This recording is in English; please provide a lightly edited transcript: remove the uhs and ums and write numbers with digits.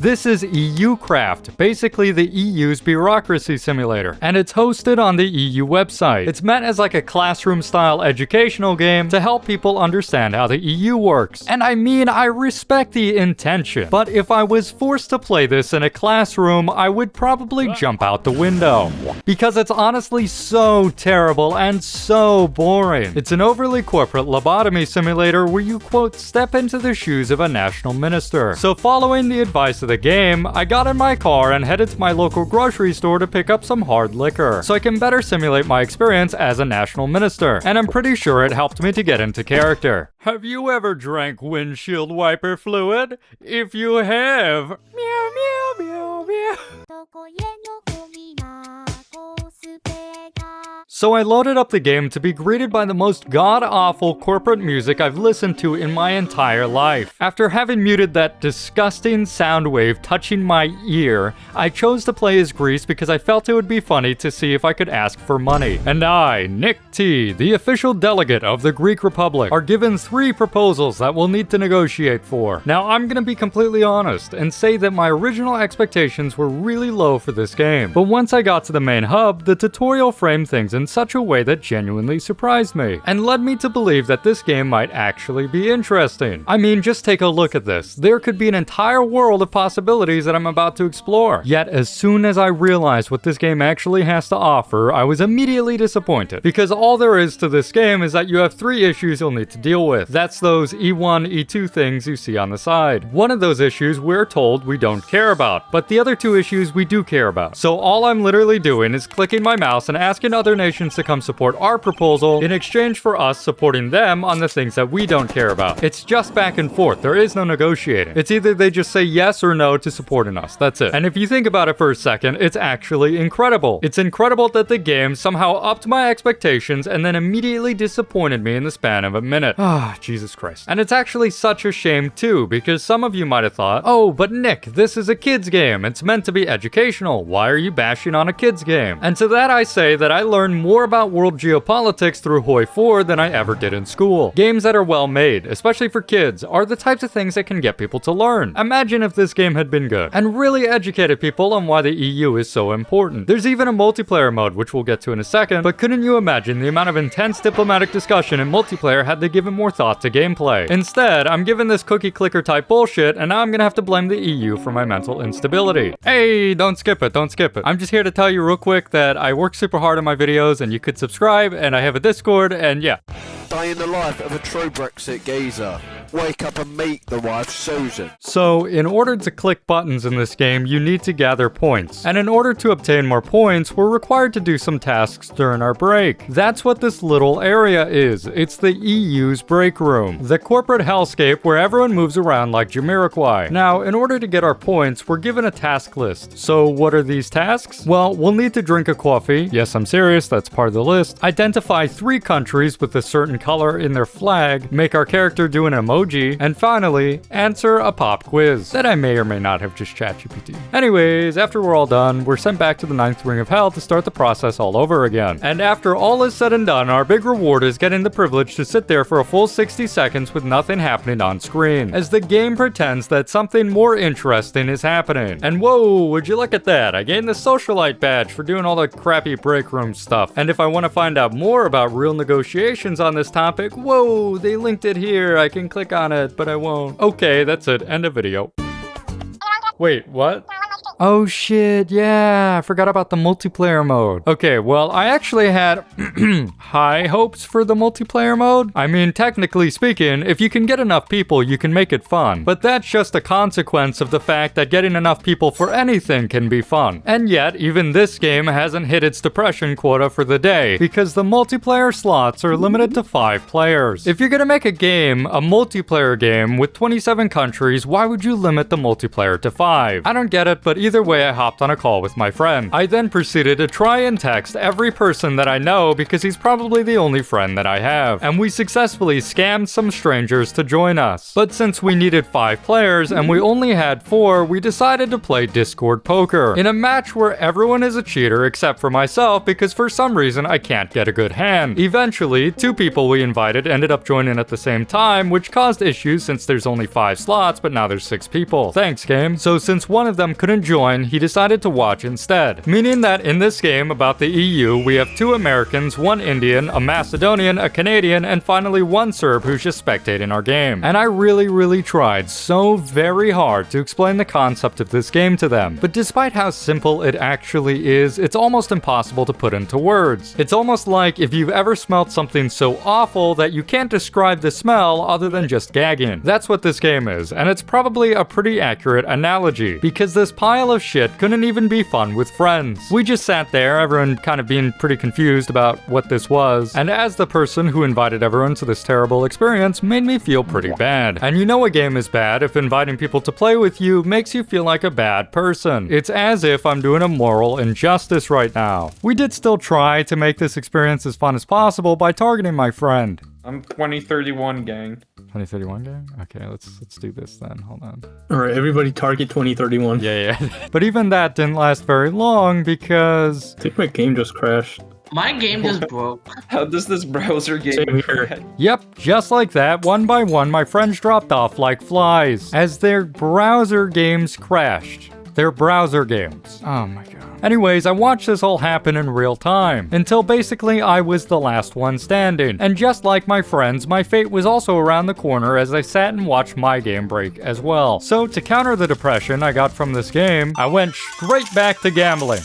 This is EUcraft, basically the EU's bureaucracy simulator, and it's hosted on the EU website. It's meant as like a classroom-style educational game to help people understand how the EU works. And I mean, I respect the intention, but if I was forced to play this in a classroom, I would probably jump out the window. Because it's honestly so terrible and so boring. It's an overly corporate lobotomy simulator where you, quote, step into the shoes of a national minister. So following the advice of the game, I got in my car and headed to my local grocery store to pick up some hard liquor, so I can better simulate my experience as a national minister. And I'm pretty sure it helped me to get into character. Have you ever drank windshield wiper fluid? If you have, meow meow meow meow. So I loaded up the game to be greeted by the most god-awful corporate music I've listened to in my entire life. After having muted that disgusting sound wave touching my ear, I chose to play as Greece because I felt it would be funny to see if I could ask for money. And I, Nick T, the official delegate of the Greek Republic, are given 3 proposals that we'll need to negotiate for. Now I'm gonna be completely honest and say that my original expectations were really low for this game, but once I got to the main hub, the tutorial framed things in such a way that genuinely surprised me, and led me to believe that this game might actually be interesting. I mean, just take a look at this. There could be an entire world of possibilities that I'm about to explore. Yet, as soon as I realized what this game actually has to offer, I was immediately disappointed, because all there is to this game is that you have 3 issues you'll need to deal with. That's those E1, E2 things you see on the side. One of those issues we're told we don't care about, but the other 2 issues we do care about. So all I'm literally doing is clicking my mouse and asking other nations to come support our proposal in exchange for us supporting them on the things that we don't care about. It's just back and forth. There is no negotiating. It's either they just say yes or no to supporting us. That's it. And if you think about it for a second, it's actually incredible. It's incredible that the game somehow upped my expectations and then immediately disappointed me in the span of a minute. Ah, Jesus Christ. And it's actually such a shame too, because some of you might have thought, oh, but Nick, this is a kid's game. It's meant to be educational. Why are you bashing on a kid's game? And to that I say that I learned more about world geopolitics through Hoi 4 than I ever did in school. Games that are well made, especially for kids, are the types of things that can get people to learn. Imagine if this game had been good, and really educated people on why the EU is so important. There's even a multiplayer mode, which we'll get to in a second, but couldn't you imagine the amount of intense diplomatic discussion in multiplayer had they given more thought to gameplay? Instead, I'm given this cookie clicker type bullshit, and now I'm gonna have to blame the EU for my mental instability. Hey, don't skip it, don't skip it. I'm just here to tell you real quick that I work super hard on my videos, and you could subscribe, and I have a Discord, and yeah. Day in the life of a true Brexit geezer. Wake up and meet the wife Susan. So, in order to click buttons in this game, you need to gather points. And in order to obtain more points, we're required to do some tasks during our break. That's what this little area is. It's the EU's break room. The corporate hellscape where everyone moves around like Jamiroquai. Now, in order to get our points, we're given a task list. So, what are these tasks? Well, we'll need to drink a coffee. Yes, I'm serious, that's part of the list. Identify 3 countries with a certain color in their flag. Make our character do an emoji. And finally, answer a pop quiz that I may or may not have just ChatGPT. Anyways, after we're all done, we're sent back to the 9th ring of hell to start the process all over again. And after all is said and done, our big reward is getting the privilege to sit there for a full 60 seconds with nothing happening on screen, as the game pretends that something more interesting is happening. And whoa, would you look at that? I gained the socialite badge for doing all the crappy break room stuff. And if I want to find out more about real negotiations on this topic, whoa, they linked it here. I can click on it, but I won't. Okay, that's it. End of video. Wait, what? Oh shit, yeah, I forgot about the multiplayer mode. Okay, well, I actually had high hopes for the multiplayer mode. I mean, technically speaking, if you can get enough people, you can make it fun. But that's just a consequence of the fact that getting enough people for anything can be fun. And yet, even this game hasn't hit its depression quota for the day, because the multiplayer slots are limited to 5 players. If you're gonna make a game, a multiplayer game, with 27 countries, why would you limit the multiplayer to 5? I don't get it, but either Either way, I hopped on a call with my friend. I then proceeded to try and text every person that I know because he's probably the only friend that I have, and we successfully scammed some strangers to join us. But since we needed 5 players and we only had 4, we decided to play Discord poker in a match where everyone is a cheater except for myself because for some reason I can't get a good hand. Eventually, 2 people we invited ended up joining at the same time, which caused issues since there's only 5 slots, but now there's 6 people. Thanks, game. So since one of them couldn't join, he decided to watch instead. Meaning that in this game about the EU, we have 2 Americans, 1 Indian, a Macedonian, a Canadian, and finally 1 Serb who's just spectating our game. And I really tried so very hard to explain the concept of this game to them. But despite how simple it actually is, it's almost impossible to put into words. It's almost like if you've ever smelled something so awful that you can't describe the smell other than just gagging. That's what this game is, and it's probably a pretty accurate analogy, because this pile of shit couldn't even be fun with friends. We just sat there, everyone kind of being pretty confused about what this was, and as the person who invited everyone to this terrible experience made me feel pretty bad. And you know a game is bad if inviting people to play with you makes you feel like a bad person. It's as if I'm doing a moral injustice right now. We did still try to make this experience as fun as possible by targeting my friend. I'm 2031 gang. 2031 gang? Okay, let's do this then. Hold on. Alright, everybody target 2031. Yeah. But even that didn't last very long because I think my game just crashed. My game just broke. How does this browser game crash? Yep, just like that, one by one, my friends dropped off like flies as their browser games crashed. Their browser games. Oh my god. Anyways, I watched this all happen in real time, until basically I was the last one standing. And just like my friends, my fate was also around the corner as I sat and watched my game break as well. So to counter the depression I got from this game, I went straight back to gambling.